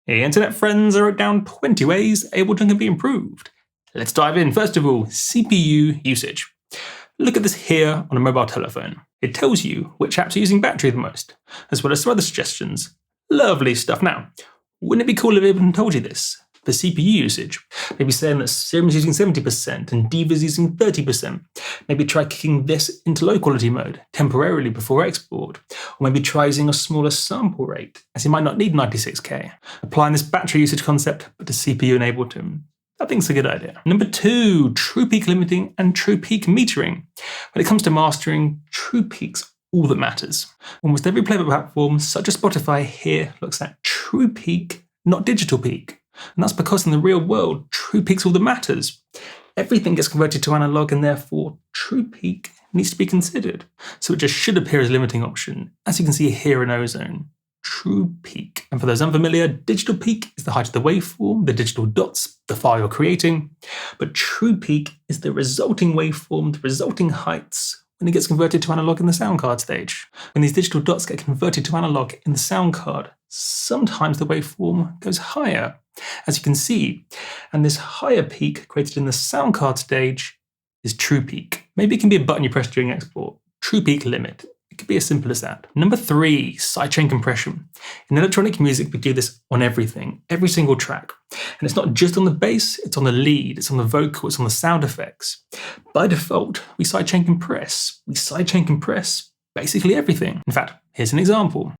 Hey internet friends, I wrote down 20 ways Ableton can be improved. Let's dive in. First of all, CPU usage. Look at this here on a mobile telephone. It tells you which apps are using battery the most, as well as some other suggestions. Lovely stuff. Now, wouldn't it be cool if Ableton told you this? For CPU usage, maybe saying that Serum is using 70% and Diva is using 30%. Maybe try kicking this into low quality mode temporarily before export. Or maybe try using a smaller sample rate, as you might not need 96K. Applying this battery usage concept to CPU and Ableton, I think it's a good idea. Number 2, true peak limiting and true peak metering. When it comes to mastering, true peak's all that matters. Almost every playback platform, such as Spotify here, looks at true peak, not digital peak. And that's because in the real world, true peak's all that matters. Everything gets converted to analog and therefore true peak needs to be considered. So it just should appear as a limiting option, as you can see here in Ozone. True peak. And for those unfamiliar, digital peak is the height of the waveform, the digital dots, the file you're creating. But true peak is the resulting waveform, the resulting heights, when it gets converted to analog in the sound card stage. When these digital dots get converted to analog in the sound card, sometimes the waveform goes higher, as you can see. And this higher peak created in the sound card stage is true peak. Maybe it can be a button you press during export. True peak limit. It could be as simple as that. Number 3, sidechain compression. In electronic music, we do this on everything, every single track. And it's not just on the bass, it's on the lead, it's on the vocal, it's on the sound effects. By default, we sidechain compress. We sidechain compress basically everything. In fact, here's an example.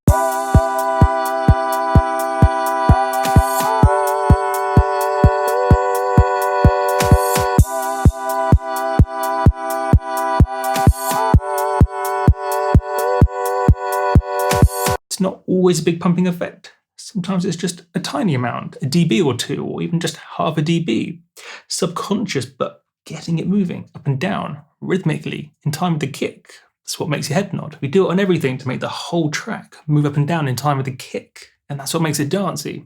Not always a big pumping effect. Sometimes it's just a tiny amount, a dB or two, or even just half a dB. Subconscious, but getting it moving up and down rhythmically in time with the kick. That's what makes your head nod. We do it on everything to make the whole track move up and down in time with the kick, and that's what makes it dancey.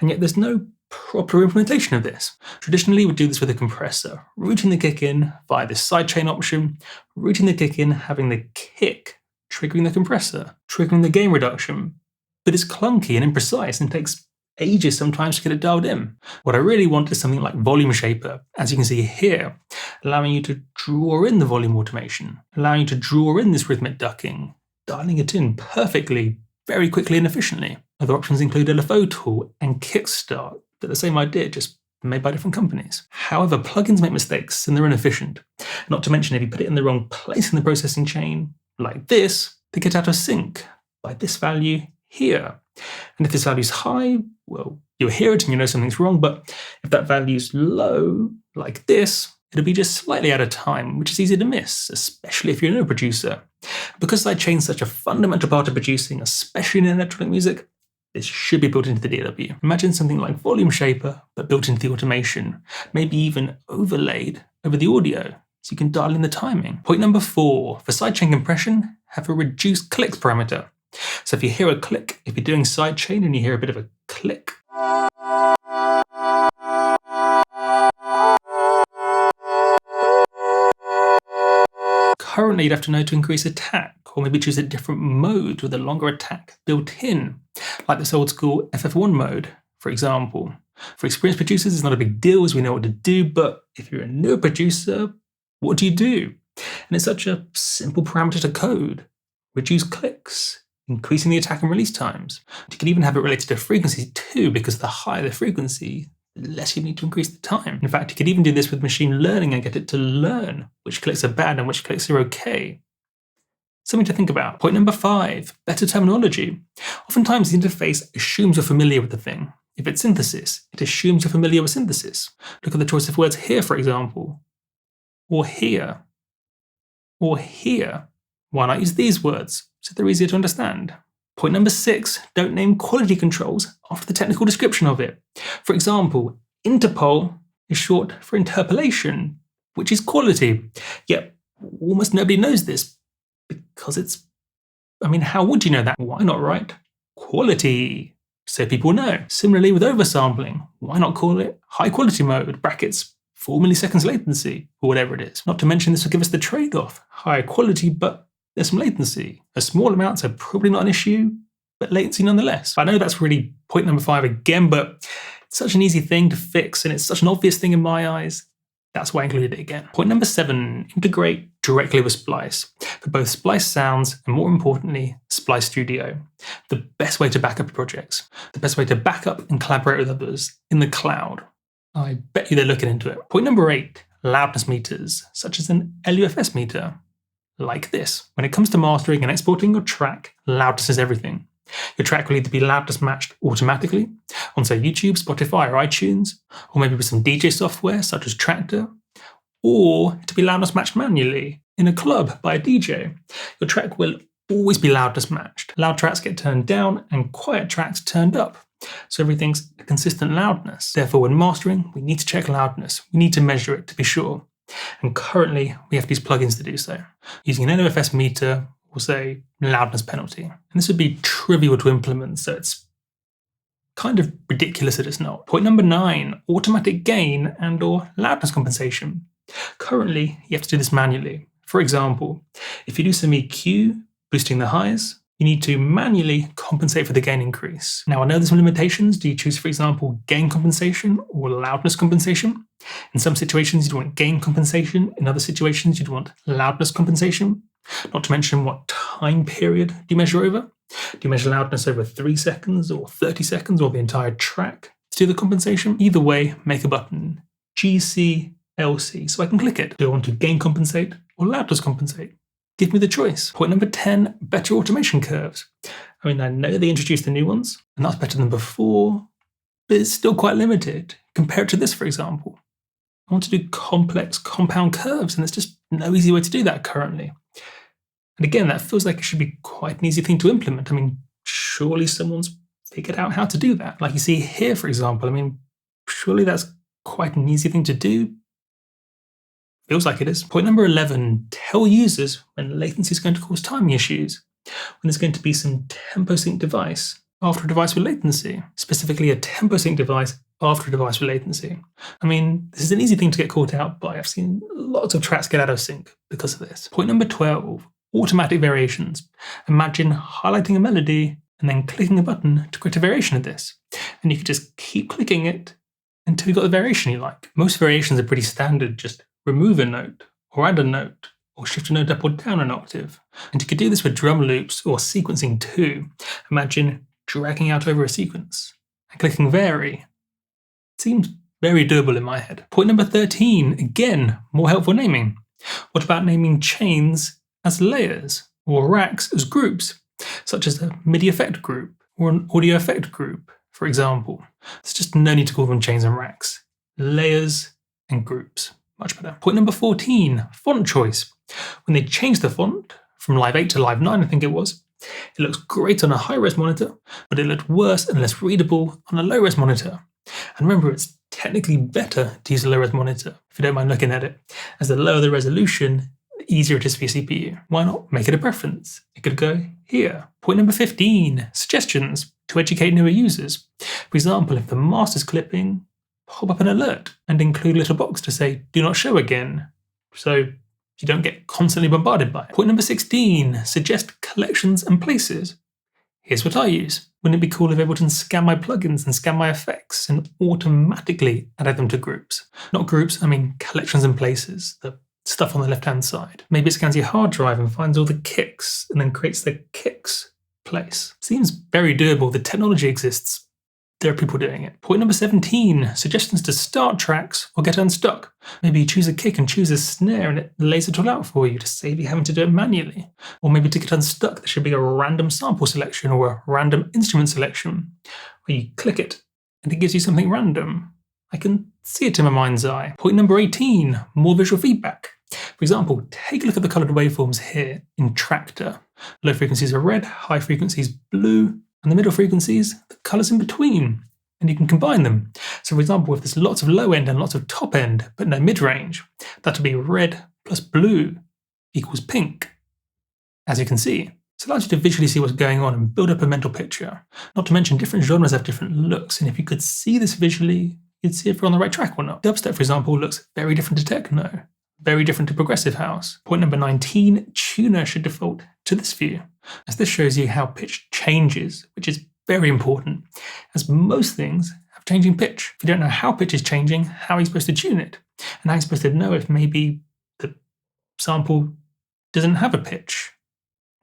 And yet there's no proper implementation of this. Traditionally, we do this with a compressor, routing the kick in via this sidechain option, routing the kick in, having the kick triggering the compressor, triggering the gain reduction. But it's clunky and imprecise and takes ages sometimes to get it dialed in. What I really want is something like Volume Shaper, as you can see here, allowing you to draw in the volume automation, allowing you to draw in this rhythmic ducking, dialing it in perfectly, very quickly and efficiently. Other options include LFO Tool and Kickstart. They're the same idea, just made by different companies. However, plugins make mistakes and they're inefficient. Not to mention if you put it in the wrong place in the processing chain, like this, they get out of sync by this value here. And if this value is high, well, you'll hear it and you know something's wrong, but if that value's low, like this, it'll be just slightly out of time, which is easy to miss, especially if you're no producer. Because sidechain's such a fundamental part of producing, especially in electronic music, this should be built into the DAW. Imagine something like Volume Shaper, but built into the automation, maybe even overlaid over the audio, so you can dial in the timing. Point number 4, for sidechain compression, have a reduced clicks parameter. So if you hear a click, if you're doing sidechain and you hear a bit of a click, currently you'd have to know to increase attack, or maybe choose a different mode with a longer attack built in, like this old school FF1 mode, for example. For experienced producers, it's not a big deal as we know what to do, but if you're a new producer, what do you do? And it's such a simple parameter to code. Reduce clicks, increasing the attack and release times. You can even have it related to frequency too, because the higher the frequency, the less you need to increase the time. In fact, you could even do this with machine learning and get it to learn which clicks are bad and which clicks are okay. Something to think about. Point number 5, better terminology. Oftentimes the interface assumes you're familiar with the thing. If it's synthesis, it assumes you're familiar with synthesis. Look at the choice of words here, for example. Or here. Or here. Why not use these words, so they're easier to understand? Point number 6, don't name quality controls after the technical description of it. For example, interpol is short for interpolation, which is quality. Yet almost nobody knows this because it's, how would you know that? Why not write quality so people know? Similarly with oversampling, why not call it high quality mode, brackets 4 milliseconds latency, or whatever it is. Not to mention this will give us the trade-off, higher quality, but there's some latency. A small amounts are probably not an issue, but latency nonetheless. I know that's really point number 5 again, but it's such an easy thing to fix, and it's such an obvious thing in my eyes. That's why I included it again. Point number 7, integrate directly with Splice for both Splice Sounds and, more importantly, Splice Studio. The best way to back up your projects, the best way to back up and collaborate with others in the cloud. I bet you they're looking into it. Point number 8, loudness meters, such as an LUFS meter, like this. When it comes to mastering and exporting your track, loudness is everything. Your track will either be loudness matched automatically on, say, YouTube, Spotify, or iTunes, or maybe with some DJ software such as Tractor, or to be loudness matched manually in a club by a DJ. Your track will always be loudness matched. Loud tracks get turned down and quiet tracks turned up, so everything's a consistent loudness. Therefore, when mastering, we need to check loudness. We need to measure it to be sure. And currently, we have these plugins to do so. Using an LUFS meter, we'll say loudness penalty. And this would be trivial to implement, so it's kind of ridiculous that it's not. Point number 9, automatic gain and or loudness compensation. Currently, you have to do this manually. For example, if you do some EQ, boosting the highs, you need to manually compensate for the gain increase. Now, I know there's some limitations. Do you choose, for example, gain compensation or loudness compensation? In some situations, you'd want gain compensation. In other situations, you'd want loudness compensation. Not to mention, what time period do you measure over? Do you measure loudness over 3 seconds or 30 seconds or the entire track to do the compensation? Either way, make a button, GCLC, so I can click it. Do I want to gain compensate or loudness compensate? Give me the choice. Point number 10, better automation curves. I mean, I know they introduced the new ones, and that's better than before, but it's still quite limited. Compare it to this, for example. I want to do complex compound curves, and there's just no easy way to do that currently. And again, that feels like it should be quite an easy thing to implement. I mean, surely someone's figured out how to do that. Like you see here, for example, I mean, surely that's quite an easy thing to do. Feels like it is. Point number 11, tell users when latency is going to cause timing issues, when there's going to be some tempo sync device after a device with latency, specifically a tempo sync device after a device with latency. I mean, this is an easy thing to get caught out by. I've seen lots of tracks get out of sync because of this. Point number 12, automatic variations. Imagine highlighting a melody and then clicking a button to create a variation of this. And you could just keep clicking it until you got the variation you like. Most variations are pretty standard, just remove a note, or add a note, or shift a note up or down an octave. And you could do this with drum loops or sequencing too. Imagine dragging out over a sequence and clicking vary. It seems very doable in my head. Point number 13, again, more helpful naming. What about naming chains as layers, or racks as groups, such as a MIDI effect group, or an audio effect group, for example? There's just no need to call them chains and racks. Layers and groups. Much better. Point number 14, font choice. When they changed the font from Live 8 to Live 9, I think it was, it looks great on a high-res monitor, but it looked worse and less readable on a low-res monitor. And remember, it's technically better to use a low-res monitor, if you don't mind looking at it, as the lower the resolution, the easier it is for your CPU. Why not make it a preference? It could go here. Point number 15, suggestions to educate newer users. For example, if the master's clipping, pop up an alert and include a little box to say, do not show again, so you don't get constantly bombarded by it. Point number 16, suggest collections and places. Here's what I use. Wouldn't it be cool if Ableton scanned my plugins and scanned my effects and automatically added them to groups? Not groups, I mean collections and places, the stuff on the left-hand side. Maybe it scans your hard drive and finds all the kicks and then creates the kicks place. Seems very doable. The technology exists. There are people doing it. Point number 17, suggestions to start tracks or get unstuck. Maybe you choose a kick and choose a snare and it lays it all out for you to save you having to do it manually. Or maybe to get unstuck, there should be a random sample selection or a random instrument selection where you click it and it gives you something random. I can see it in my mind's eye. Point number 18, more visual feedback. For example, take a look at the coloured waveforms here in Tractor. Low frequencies are red, high frequencies blue, and the middle frequencies, the colours in between, and you can combine them. So for example, if there's lots of low end and lots of top end, but no mid-range, that would be red plus blue equals pink, as you can see. So it allows you to visually see what's going on and build up a mental picture. Not to mention different genres have different looks, and if you could see this visually, you'd see if we're on the right track or not. Dubstep, for example, looks very different to techno, very different to progressive house. Point number 19, tuner should default to this view. as this shows you how pitch changes, which is very important, as most things have changing pitch. If you don't know how pitch is changing, how are you supposed to tune it? And how are you supposed to know if maybe the sample doesn't have a pitch,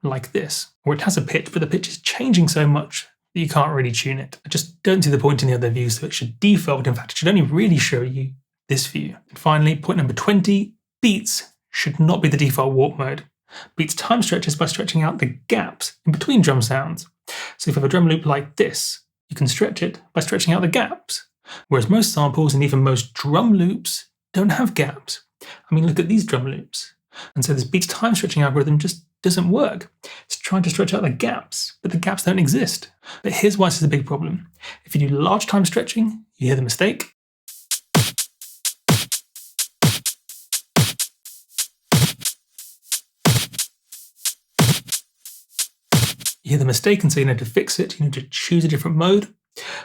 like this, or it has a pitch, but the pitch is changing so much that you can't really tune it? I just don't see the point in the other view, so it should default. In fact, it should only really show you this view. And finally, point number 20, beats should not be the default warp mode. Beats time stretches by stretching out the gaps in between drum sounds. So if you have a drum loop like this, you can stretch it by stretching out the gaps. Whereas most samples and even most drum loops don't have gaps. I mean, look at these drum loops. And so this beats time stretching algorithm just doesn't work. It's trying to stretch out the gaps, but the gaps don't exist. But here's why this is a big problem. If you do large time stretching, you hear the mistake. You hear the mistake, and so you need to fix it. You need to choose a different mode.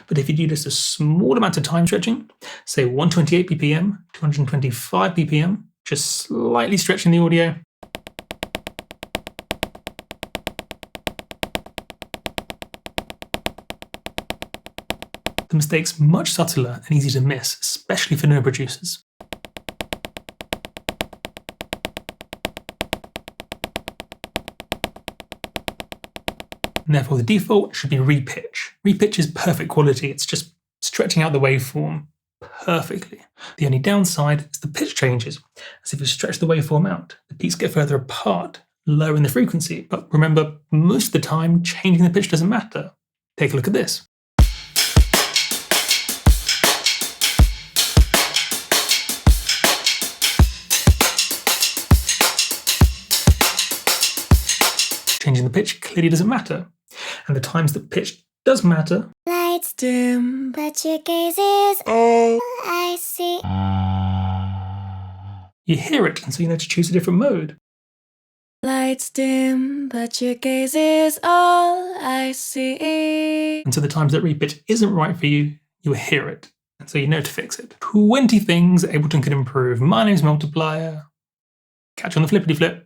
But if you do just a small amount of time stretching, say 128 BPM, 225 BPM, just slightly stretching the audio, the mistake's much subtler and easy to miss, especially for newer producers. And therefore, the default should be repitch. Repitch is perfect quality. It's just stretching out the waveform perfectly. The only downside is the pitch changes, as if you stretch the waveform out, the peaks get further apart, lowering the frequency. But remember, most of the time, changing the pitch doesn't matter. Take a look at this. Changing the pitch clearly doesn't matter. And the times that pitch does matter, lights dim, but your gaze is all I see. You hear it, and so you need to choose a different mode. Lights dim, but your gaze is all I see. And so the times that repitch isn't right for you, you will hear it. And so you know to fix it. 20 things Ableton could improve. My name's Multiplier. Catch you on the flippity flip.